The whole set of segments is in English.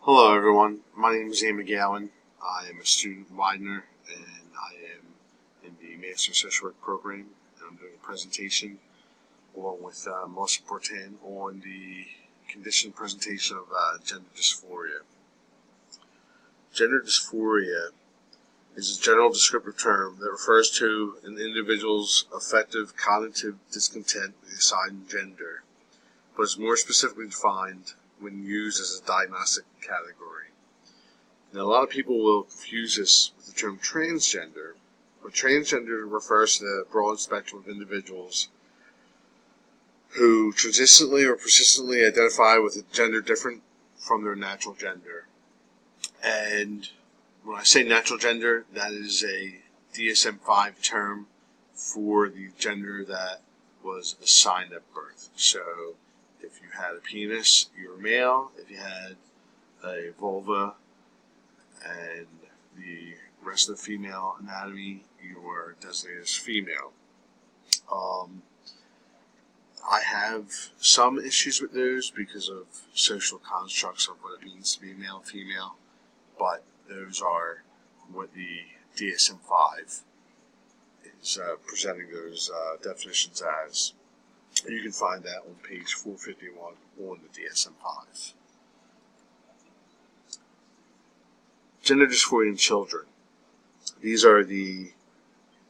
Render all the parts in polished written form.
Hello everyone, my name is Ian McGowan. I am a student in Widener and I am in the Master Social Work program, and I'm doing a presentation along with Melissa Portan on the condition presentation of gender dysphoria. Gender dysphoria is a general descriptive term that refers to an individual's affective cognitive discontent with the assigned gender, but is more specifically defined when used as a diagnostic category. Now, a lot of people will confuse this with the term transgender, but transgender refers to the broad spectrum of individuals who transiently or persistently identify with a gender different from their natural gender. And when I say natural gender, that is a DSM-5 term for the gender that was assigned at birth. So, if you had a penis, you were male. If you had a vulva and the rest of the female anatomy, you were designated as female. I have some issues with those because of social constructs of what it means to be male and female, but those are what the DSM-5 is presenting those definitions as. You can find that on page 451 on the DSM-5. Gender dysphoria in children. These are the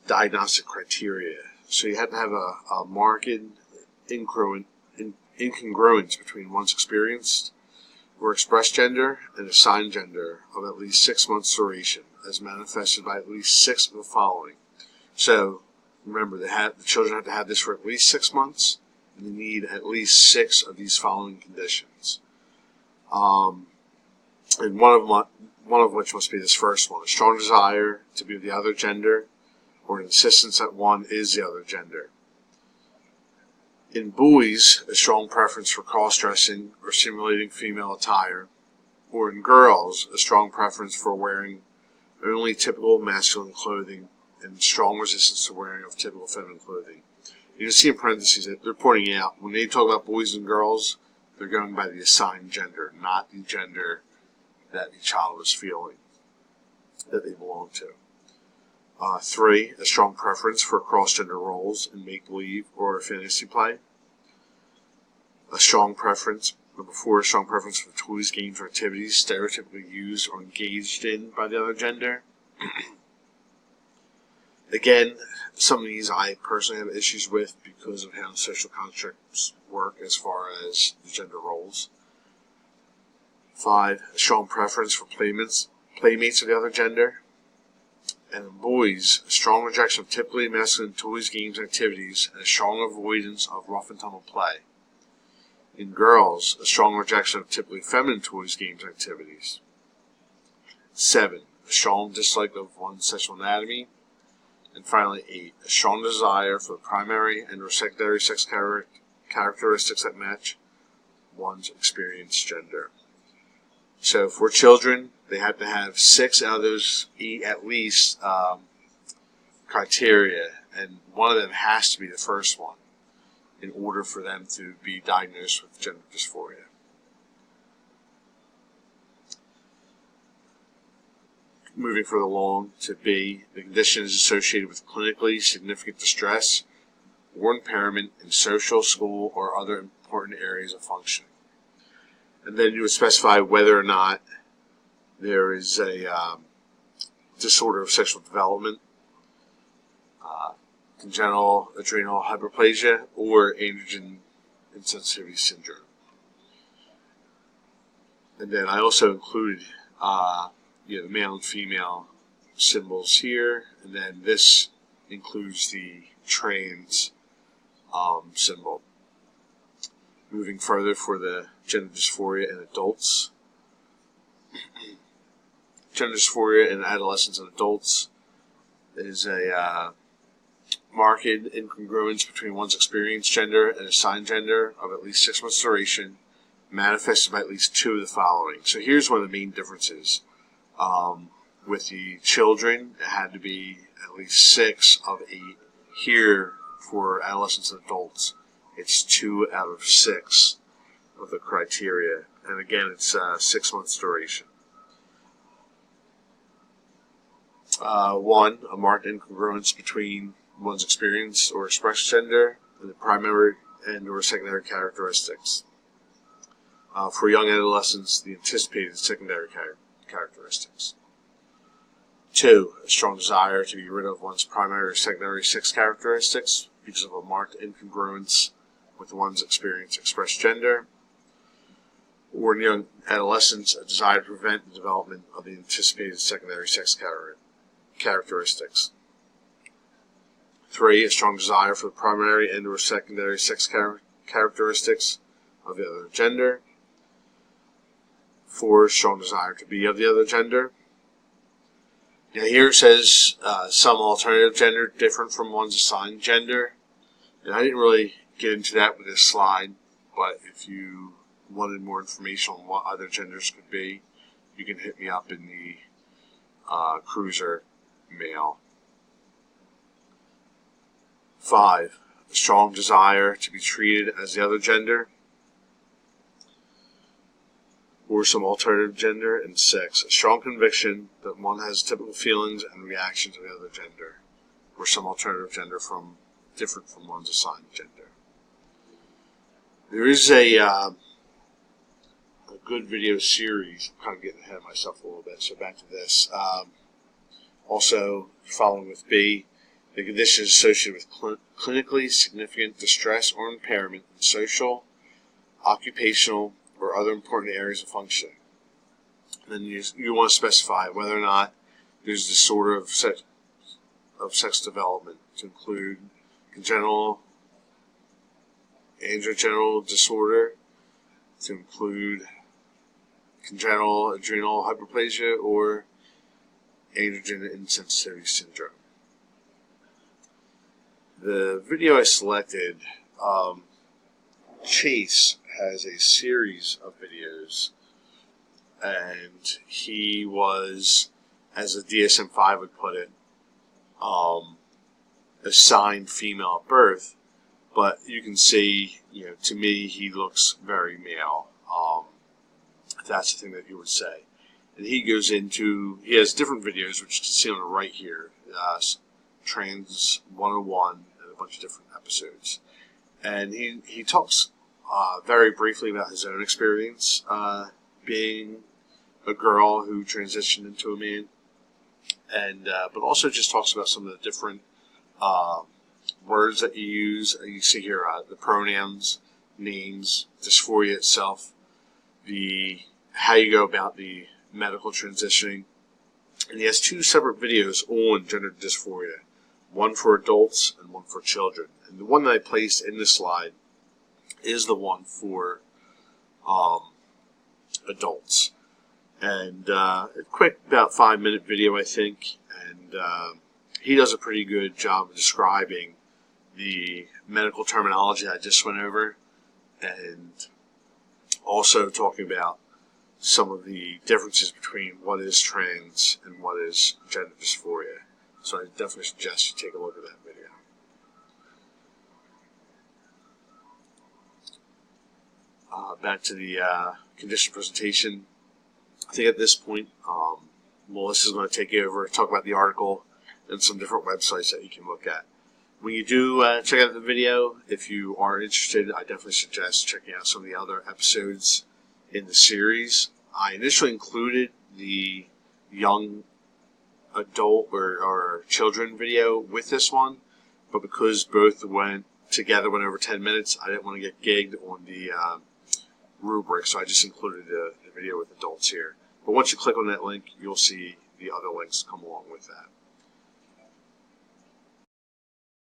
diagnostic criteria. So you have to have a marked incongruence between one's experienced or expressed gender and assigned gender of at least 6 months duration, as manifested by at least 6 of the following. So remember, the children have to have this for at least 6 months, and they need at least 6 of these following conditions. And one of which must be this first one: a strong desire to be of the other gender, or an insistence that one is the other gender. In boys, a strong preference for cross-dressing or simulating female attire, or in girls, a strong preference for wearing only typical masculine clothing and strong resistance to wearing of typical feminine clothing. You can see in parentheses that they're pointing out when they talk about boys and girls, they're going by the assigned gender, not the gender that the child is feeling that they belong to. 3, a strong preference for cross-gender roles in make-believe or fantasy play. A strong preference, number 4, a strong preference for toys, games, or activities stereotypically used or engaged in by the other gender. Again, some of these I personally have issues with because of how social constructs work as far as the gender roles. 5, a strong preference for playmates of the other gender. And in boys, a strong rejection of typically masculine toys, games, and activities, and a strong avoidance of rough and tumble play. In girls, a strong rejection of typically feminine toys, games, and activities. 7, a strong dislike of one's sexual anatomy. And finally, 8, a strong desire for the primary and or secondary sex characteristics that match one's experienced gender. So for children, they have to have 6 out of those 8 at least criteria, and one of them has to be the first one in order for them to be diagnosed with gender dysphoria. Moving further along to B, the condition is associated with clinically significant distress or impairment in social, school, or other important areas of functioning. And then you would specify whether or not there is a disorder of sexual development, congenital adrenal hyperplasia, or androgen insensitivity syndrome. And then I also included the male and female symbols here, and then this includes the trans symbol. Moving further for the gender dysphoria in adults. Gender dysphoria in adolescents and adults is a marked incongruence between one's experienced gender and assigned gender of at least 6 months duration, manifested by at least 2 of the following. So here's one of the main differences. With the children, it had to be at least 6 of 8. Here, for adolescents and adults, it's 2 out of 6 of the criteria and again, it's 6 months duration. 1. A marked incongruence between one's experienced or expressed gender and the primary and or secondary characteristics. For young adolescents, the anticipated secondary characteristics. 2. A strong desire to get rid of one's primary or secondary sex characteristics because of a marked incongruence with one's experienced expressed gender. Or in young adolescents, a desire to prevent the development of the anticipated secondary sex characteristics. 3. A strong desire for the primary and or secondary sex characteristics of the other gender. 4. Strong desire to be of the other gender. Now here it says some alternative gender different from one's assigned gender. And I didn't really get into that with this slide, but if you wanted more information on what other genders could be, you can hit me up in the cruiser mail. 5. A strong desire to be treated as the other gender or some alternative gender. And 6. A strong conviction that one has typical feelings and reactions of the other gender or some alternative gender different from one's assigned gender. There is a good video series. I'm kind of getting ahead of myself a little bit, so back to this. Also, following with B, the condition is associated with clinically significant distress or impairment in social, occupational, or other important areas of functioning. And then you want to specify whether or not there's disorder of sex development, to include congenital androgenetic disorder, to include congenital adrenal hyperplasia, or androgen insensitivity syndrome. The video I selected, Chase has a series of videos, and he was, as the DSM-5 would put it, assigned female at birth, but you can see, to me, he looks very male. If that's the thing that you would say. And he has different videos, which you can see on the right here, Trans 101, and a bunch of different episodes. And he talks very briefly about his own experience being a girl who transitioned into a man, and but also just talks about some of the different words that you use. You see here the pronouns, names, dysphoria itself, how you go about the medical transitioning. And he has 2 separate videos on gender dysphoria, one for adults and one for children. And the one that I placed in this slide is the one for adults. And a quick, about 5-minute video, I think. And he does a pretty good job of describing the medical terminology I just went over, and also talking about some of the differences between what is trans and what is gender dysphoria. So I definitely suggest you take a look at that video. Back to the condition presentation. I think at this point, Melissa's going to take over, talk about the article and some different websites that you can look at. When you do check out the video, if you are interested, I definitely suggest checking out some of the other episodes in the series. I initially included the young adult or children video with this one, but because both went over 10 minutes, I didn't want to get gigged on the rubric, so I just included the video with adults here. But once you click on that link, you'll see the other links come along with that.